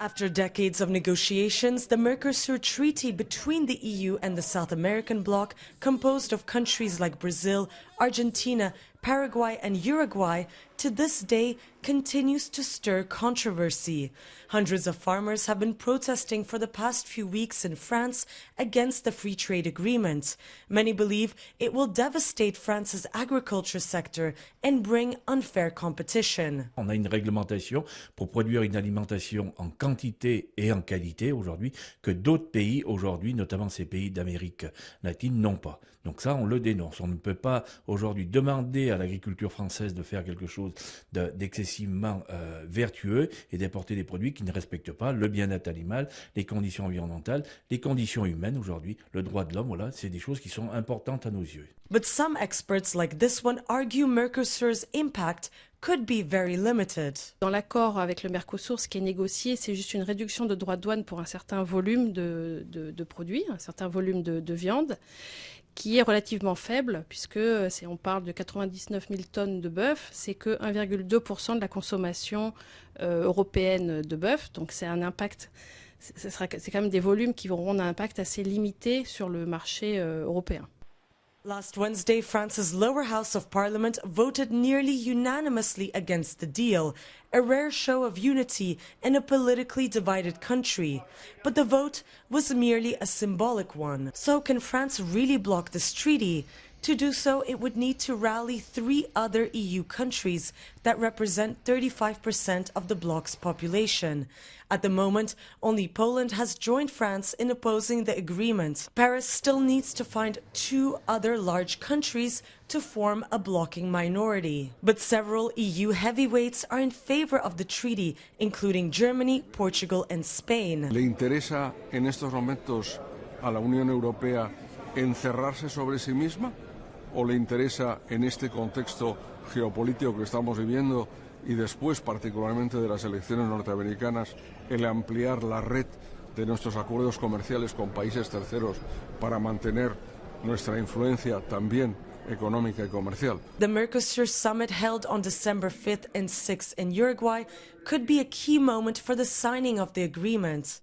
After decades of negotiations, the Mercosur Treaty between the EU and the South American bloc, composed of countries like Brazil, Argentina, Paraguay and Uruguay, to this day continues to stir controversy. Hundreds of farmers have been protesting for the past few weeks in France against the free trade agreement. Many believe it will devastate France's agriculture sector and bring unfair competition. On a une réglementation pour produire une alimentation en quantité et en qualité aujourd'hui que d'autres pays aujourd'hui, notamment ces pays d'Amérique latine, n'ont pas. Donc ça, on le dénonce. On ne peut pas aujourd'hui demander à l'agriculture française de faire quelque chose d'excessivement vertueux et d'importer des produits qui ne respectent pas le bien-être animal, les conditions environnementales, les conditions humaines aujourd'hui, le droit de l'homme, voilà, c'est des choses qui sont importantes à nos yeux. But some experts like this one argue Mercosur's impact could be very limited. Dans l'accord avec le Mercosur, ce qui est négocié, c'est juste une réduction de droits de douane pour un certain volume de produits, un certain volume de viande, qui est relativement faible, puisque on parle de 99 000 tonnes de bœuf, c'est que 1,2% de la consommation européenne de bœuf, donc c'est un impact, c'est quand même des volumes qui auront un impact assez limité sur le marché européen. Last Wednesday, France's lower house of parliament voted nearly unanimously against the deal, a rare show of unity in a politically divided country. But the vote was merely a symbolic one. So can France really block this treaty? To do so, it would need to rally 3 other EU countries that represent 35% of the bloc's population. At the moment, only Poland has joined France in opposing the agreement. Paris still needs to find 2 other large countries to form a blocking minority. But several EU heavyweights are in favor of the treaty, including Germany, Portugal and Spain. ¿Le interesa en estos momentos a la Unión Europea encerrarse sobre sí misma? ¿O le interesa en este contexto geopolítico que estamos viviendo y después particularmente de las elecciones norteamericanas el ampliar la red de nuestros acuerdos comerciales con países terceros para mantener nuestra influencia también económica y comercial? The Mercosur summit held on December 5th and 6th in Uruguay could be a key moment for the signing of the agreement.